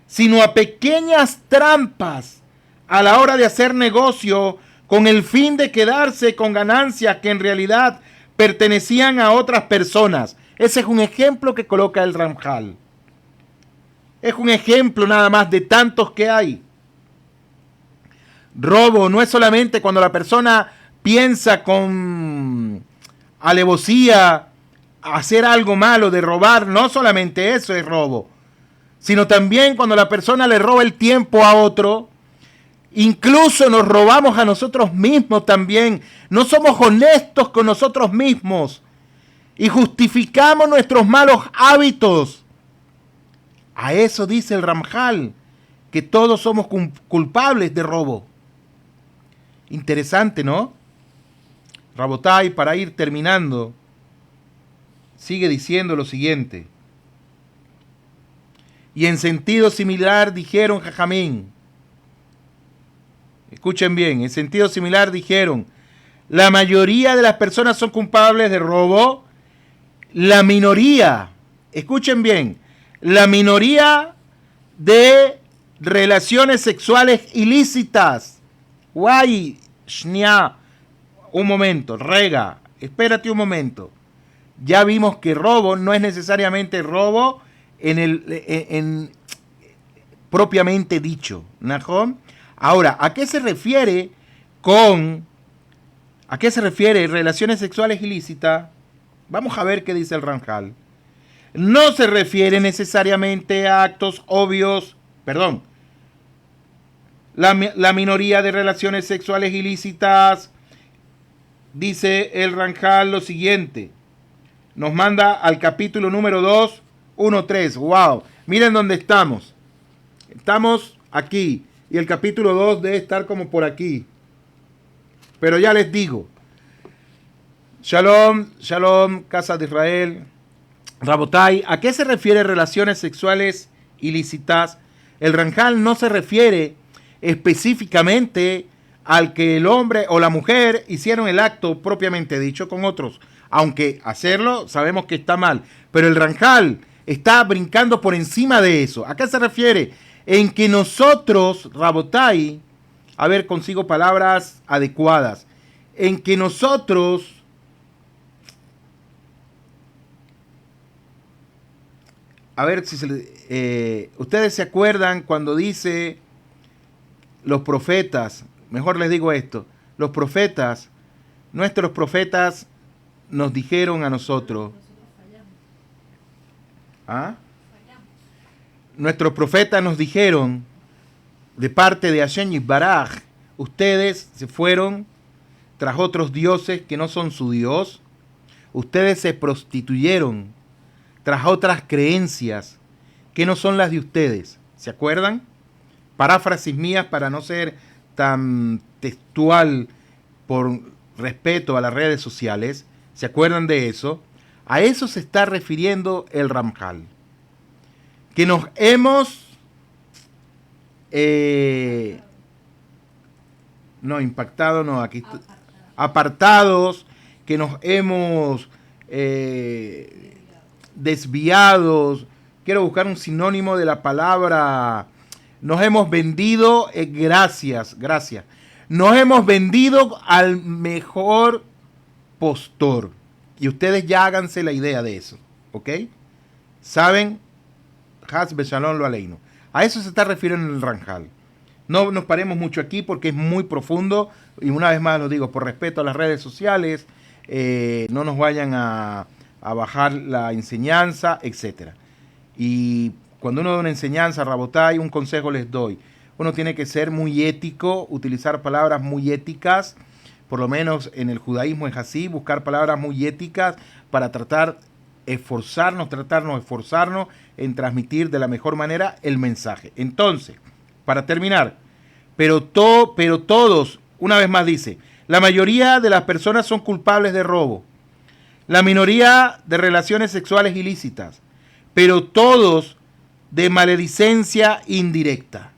Sino a pequeñas trampas a la hora de hacer negocio con el fin de quedarse con ganancias que en realidad pertenecían a otras personas. Ese es un ejemplo que coloca el Ramjal. Es un ejemplo nada más de tantos que hay. Robo no es solamente cuando la persona piensa con alevosía hacer algo malo, de robar. No solamente eso es robo, sino también cuando la persona le roba el tiempo a otro. Incluso nos robamos a nosotros mismos también. No somos honestos con nosotros mismos y justificamos nuestros malos hábitos. A eso dice el Ramjal, que todos somos culpables de robo. Interesante, ¿no? Rabotai, para ir terminando, sigue diciendo lo siguiente. Y en sentido similar dijeron Jajamín. Escuchen bien, en sentido similar dijeron, la mayoría de las personas son culpables de robo, la minoría, escuchen bien, la minoría de relaciones sexuales ilícitas. Guay, shnia, un momento, rega, espérate un momento. Ya vimos que robo no es necesariamente robo en propiamente dicho, ¿no? Ahora, ¿a qué se refiere relaciones sexuales ilícitas? Vamos a ver qué dice el Ramjal. No se refiere necesariamente a actos obvios, perdón, la minoría de relaciones sexuales ilícitas, dice el Ramjal lo siguiente. Nos manda al capítulo número 2, 1.3. ¡Wow! Miren dónde estamos. Estamos aquí. Y el capítulo 2 debe estar como por aquí. Pero ya les digo. Shalom, shalom, casa de Israel. Rabotai, ¿a qué se refiere relaciones sexuales ilícitas? El Ramjal no se refiere específicamente al que el hombre o la mujer hicieron el acto propiamente dicho con otros. Aunque hacerlo sabemos que está mal. Pero el Ramjal está brincando por encima de eso. ¿A qué se refiere? En que nosotros, Rabotai, a ver, consigo palabras adecuadas. En que nosotros a ver si ustedes se acuerdan cuando dice los profetas, mejor les digo esto, los profetas, nuestros profetas nos dijeron a nosotros, ¿ah? Nuestros profetas nos dijeron de parte de Hashem Yisbaraj, ustedes se fueron tras otros dioses que no son su Dios, ustedes se prostituyeron tras otras creencias que no son las de ustedes. ¿Se acuerdan? Paráfrasis mías para no ser tan textual por respeto a las redes sociales. ¿Se acuerdan de eso? A eso se está refiriendo el Ramjal. Que nos hemos apartados, que nos hemos desviados. Quiero buscar un sinónimo de la palabra. Nos hemos vendido, gracias. Nos hemos vendido al mejor postor. Y ustedes ya háganse la idea de eso, ¿ok? ¿Saben? Haz Beshalom lo aleino. A eso se está refiriendo el Ramjal. No nos paremos mucho aquí porque es muy profundo. Y una vez más lo digo, por respeto a las redes sociales, no nos vayan a bajar la enseñanza, etc. Y cuando uno da una enseñanza, Rabotai, un consejo les doy. Uno tiene que ser muy ético, utilizar palabras muy éticas, por lo menos en el judaísmo es así, buscar palabras muy éticas para tratarnos esforzarnos en transmitir de la mejor manera el mensaje. Entonces, para terminar, pero todos, una vez más dice, la mayoría de las personas son culpables de robo, la minoría de relaciones sexuales ilícitas, pero todos de maledicencia indirecta.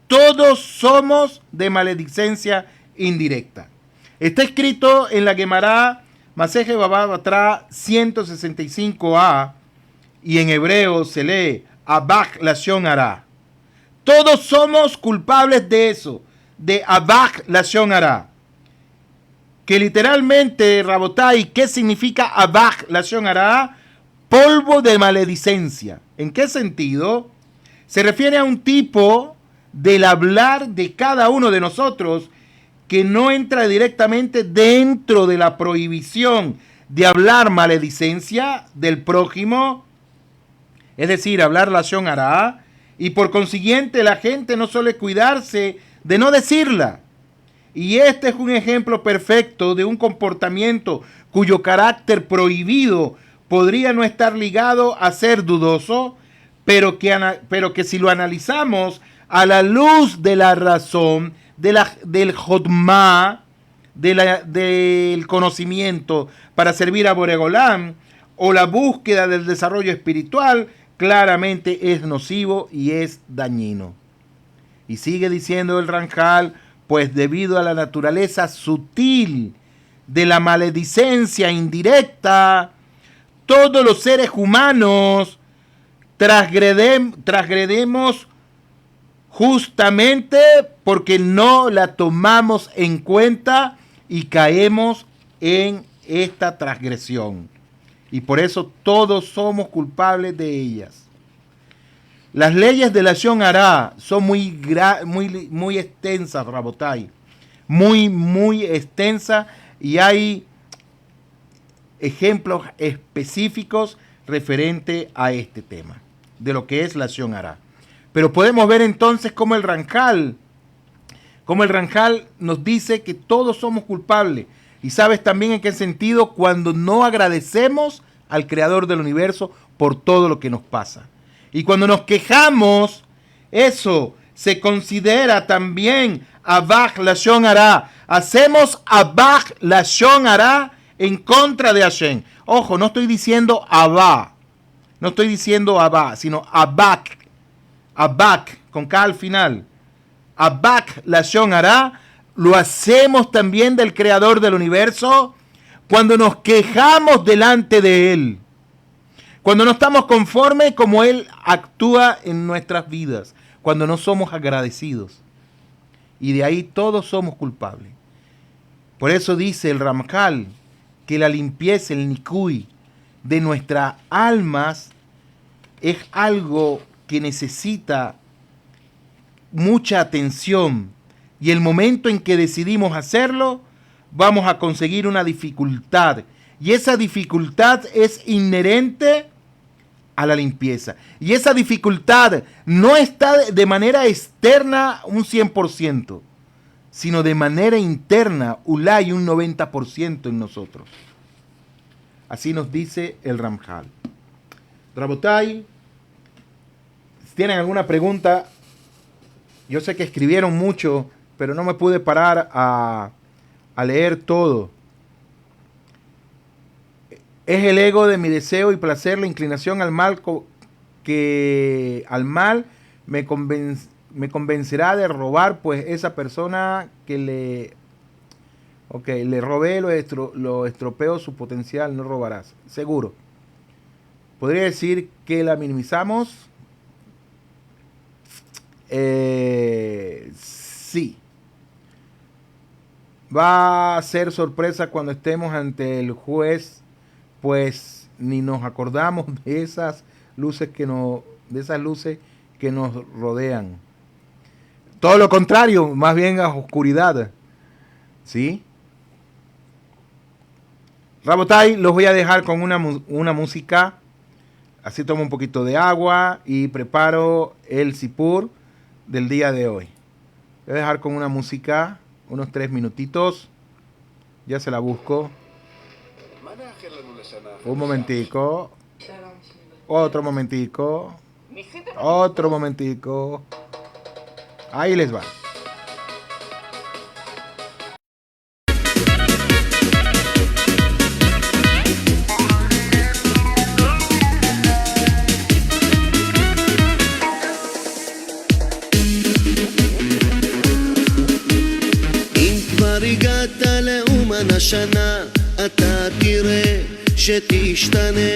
Todos somos de maledicencia indirecta. Está escrito en la Gemara Maseje Baba Batra 165a y en hebreo se lee Abach Lashon Hara. Todos somos culpables de eso, de Abach Lashon Hara. Que literalmente, Rabotai, ¿qué significa Abach Lashon Hara? Polvo de maledicencia. ¿En qué sentido? Se refiere a un tipo del hablar de cada uno de nosotros que no entra directamente dentro de la prohibición de hablar maledicencia del prójimo, es decir, hablar Lashon Hara, y por consiguiente la gente no suele cuidarse de no decirla. Y este es un ejemplo perfecto de un comportamiento cuyo carácter prohibido podría no estar ligado a ser dudoso, pero que si lo analizamos a la luz de la razón, del Jodma, del conocimiento para servir a Boregolam, o la búsqueda del desarrollo espiritual, claramente es nocivo y es dañino. Y sigue diciendo el Ramjal, pues debido a la naturaleza sutil de la maledicencia indirecta, todos los seres humanos transgredemos justamente porque no la tomamos en cuenta y caemos en esta transgresión. Y por eso todos somos culpables de ellas. Las leyes de Lashon Hará son muy extensas, Rabotai. Muy extensas, y hay ejemplos específicos referente a este tema, de lo que es Lashon Hará. Pero podemos ver entonces cómo el Ramjal nos dice que todos somos culpables. Y sabes también en qué sentido, cuando no agradecemos al Creador del universo por todo lo que nos pasa. Y cuando nos quejamos, eso se considera también Abaj Lashon Hará. Hacemos Abaj Lashon Hará en contra de Hashem. Ojo, no estoy diciendo Abba. No estoy diciendo Abba, sino Abak. Abak, con K al final. Abak Lashon Hará. Lo hacemos también del Creador del universo cuando nos quejamos delante de Él. Cuando no estamos conformes como Él actúa en nuestras vidas. Cuando no somos agradecidos. Y de ahí todos somos culpables. Por eso dice el Ramjal que la limpieza, el nikui de nuestras almas es algo que necesita mucha atención. Y el momento en que decidimos hacerlo, vamos a conseguir una dificultad. Y esa dificultad es inherente a la limpieza. Y esa dificultad no está de manera externa un 100%, sino de manera interna, ulay, un 90% en nosotros. Así nos dice el Ramjal. Rabotai, si tienen alguna pregunta, yo sé que escribieron mucho, pero no me pude parar a leer todo. Es el ego de mi deseo y placer, la inclinación al mal que al mal me convencerá de robar, pues esa persona que le robé lo estropeo su potencial, no robarás. Seguro. Podría decir que la minimizamos. Sí. Va a ser sorpresa cuando estemos ante el juez, pues ni nos acordamos de esas luces que nos rodean. Todo lo contrario, más bien a oscuridad. ¿Sí? Rabotai, los voy a dejar con una música. Así tomo un poquito de agua y preparo el sipur del día de hoy. Voy a dejar con una música, unos 3 minutitos. Ya se la busco. Un momentico. Otro momentico. Otro momentico. Ahí les va. הגעת לאומן השנה, אתה תראה שתשתנה,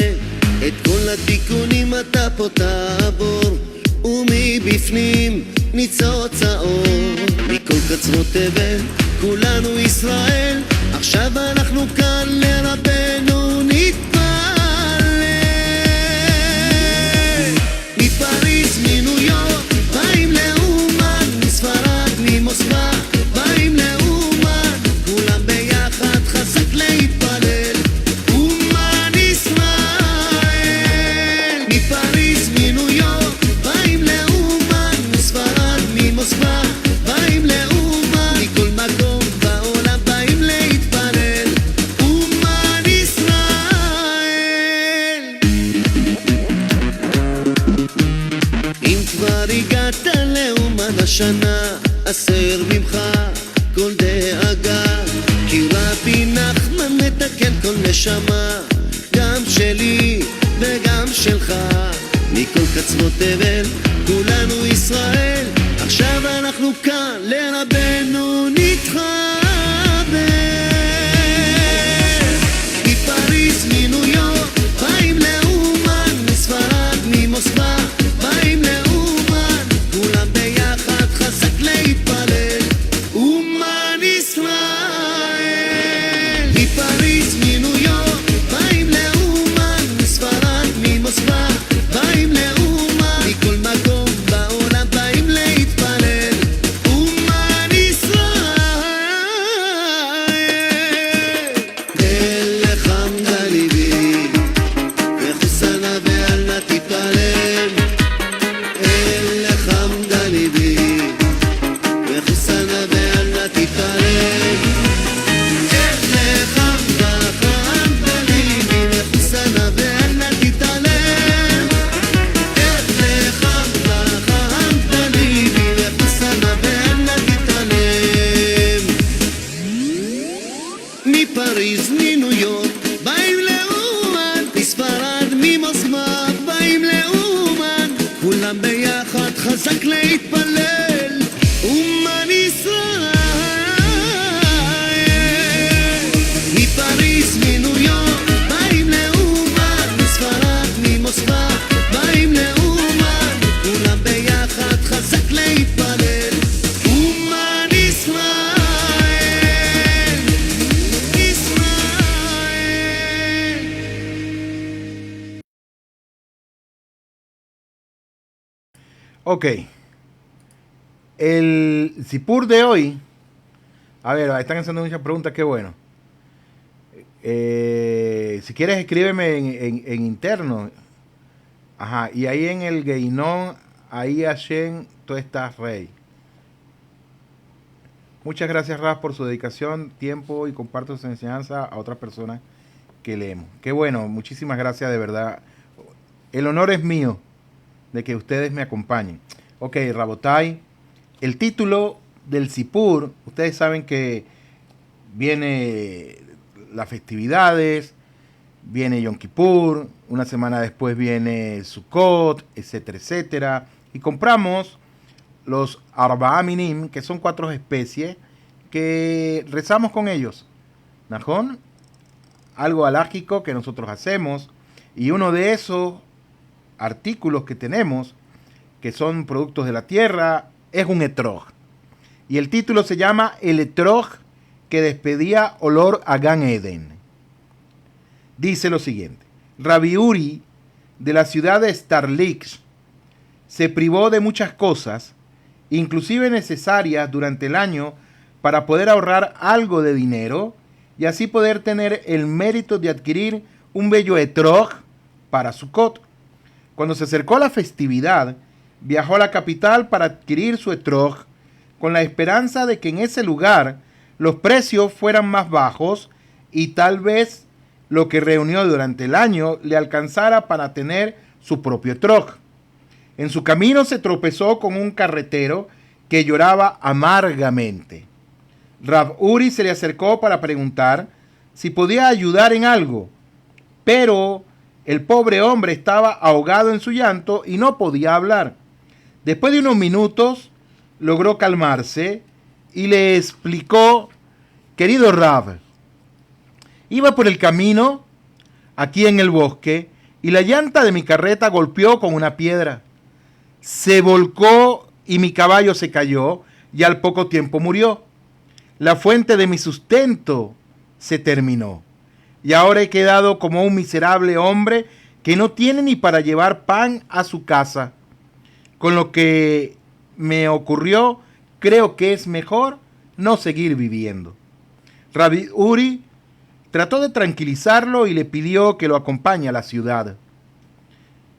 את כל התיקונים אתה פה תעבור, ומבפנים ניצוץ האור, מכל קצוות תבל, כולנו ישראל, עכשיו אנחנו כאן לרבנו נתפלל. מפריז מניו יורק, באים לאומן, מספרד ממוסקבה, באים לאומן, כולם ביחד חזק להתפלל, אומן ישראל. מפריז מניו יורק, באים לאומן, מספרד ממוסקבה, באים לאומן, מכל מקום בעולם באים להתפלל, אומן ישראל. אם כבר הגעת לאומן השנה, אסר ממך כל דאגה, כי רבי נחמן מתקן כל נשמה, גם שלי וגם שלך, מכל קצוות תבל, כולנו ישראל, עכשיו אנחנו כאן לרבנו נתחבר. מפריז מניו יורק, באים לאומן, מספרד ממוסקבה, Ok. El Sipur de hoy. A ver, están haciendo muchas preguntas, qué bueno. Si quieres, escríbeme en interno. Ajá, y ahí en el Geinón, ahí Hashem, tú estás rey. Muchas gracias, Raf, por su dedicación, tiempo y comparto su enseñanza a otras personas que leemos. Qué bueno, muchísimas gracias de verdad. El honor es mío de que ustedes me acompañen. Ok, Rabotai, el título del Sipur, ustedes saben que viene las festividades, viene Yom Kippur, una semana después viene Sukkot, etcétera, etcétera. Y compramos los Arba'a Minim, que son 4 especies, que rezamos con ellos. ¿Najón? Algo alárgico que nosotros hacemos. Y uno de esos artículos que tenemos, que son productos de la tierra, es un etrog. Y el título se llama El etrog que despedía olor a Gan Eden. Dice lo siguiente: Rabbi Uri, de la ciudad de Starlix, se privó de muchas cosas, inclusive necesarias durante el año, para poder ahorrar algo de dinero y así poder tener el mérito de adquirir un bello etrog para Sukkot. Cuando se acercó a la festividad, viajó a la capital para adquirir su etrog, con la esperanza de que en ese lugar los precios fueran más bajos y tal vez lo que reunió durante el año le alcanzara para tener su propio etrog. En su camino se tropezó con un carretero que lloraba amargamente. Rab Uri se le acercó para preguntar si podía ayudar en algo, pero el pobre hombre estaba ahogado en su llanto y no podía hablar. Después de unos minutos logró calmarse y le explicó: querido Rab, iba por el camino aquí en el bosque y la llanta de mi carreta golpeó con una piedra. Se volcó y mi caballo se cayó y al poco tiempo murió. La fuente de mi sustento se terminó y ahora he quedado como un miserable hombre que no tiene ni para llevar pan a su casa. Con lo que me ocurrió, creo que es mejor no seguir viviendo. Rabbi Uri trató de tranquilizarlo y le pidió que lo acompañe a la ciudad.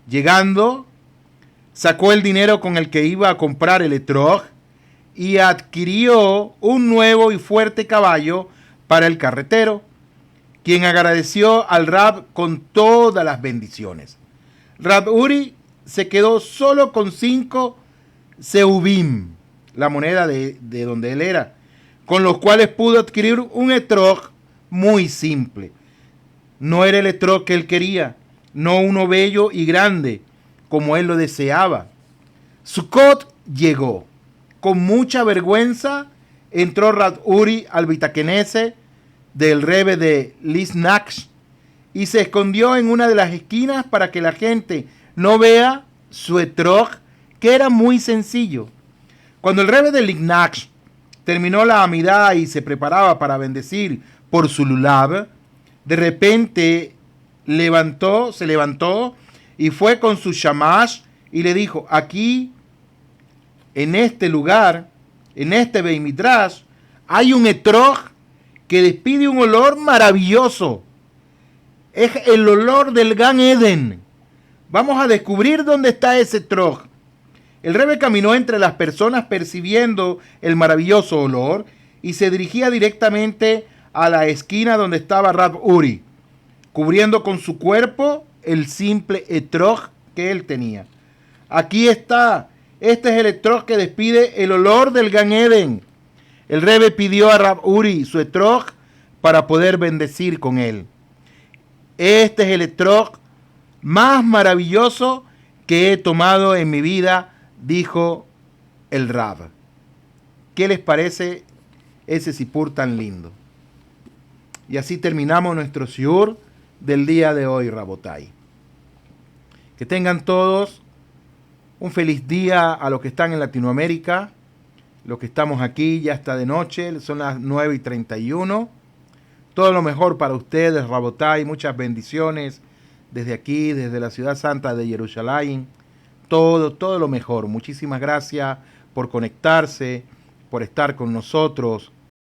Llegando, sacó el dinero con el que iba a comprar el etrog y adquirió un nuevo y fuerte caballo para el carretero, quien agradeció al Rab con todas las bendiciones. Rab Uri se quedó solo con 5 seubim, la moneda de donde él era, con los cuales pudo adquirir un etrog muy simple. No era el etrog que él quería, no uno bello y grande como él lo deseaba. Sukkot llegó. Con mucha vergüenza entró Rab Uri al Bitakenese del Rebbe de Liznach y se escondió en una de las esquinas para que la gente no vea su etrog, que era muy sencillo. Cuando el Rebbe de Liznach terminó la amidá y se preparaba para bendecir por su lulav, de repente se levantó y fue con su shamash y le dijo: aquí, en este lugar, en este Beit Midrash, hay un etrog que despide un olor maravilloso. Es el olor del Gan Eden. Vamos a descubrir dónde está ese etrog. El Rebbe caminó entre las personas percibiendo el maravilloso olor y se dirigía directamente a la esquina donde estaba Rab Uri, cubriendo con su cuerpo el simple etrog que él tenía. Aquí está. Este es el etrog que despide el olor del Gan Eden. El Rebbe pidió a Rab Uri su etrog para poder bendecir con él. Este es el etrog más maravilloso que he tomado en mi vida, dijo el Rab. ¿Qué les parece ese sipur tan lindo? Y así terminamos nuestro shiur del día de hoy, Rabotai. Que tengan todos un feliz día a los que están en Latinoamérica. Los que estamos aquí, ya está de noche, son las 9:31. Todo lo mejor para ustedes, Rabotai. Muchas bendiciones desde aquí, desde la ciudad santa de Jerusalén. todo lo mejor. Muchísimas gracias por conectarse, por estar con nosotros.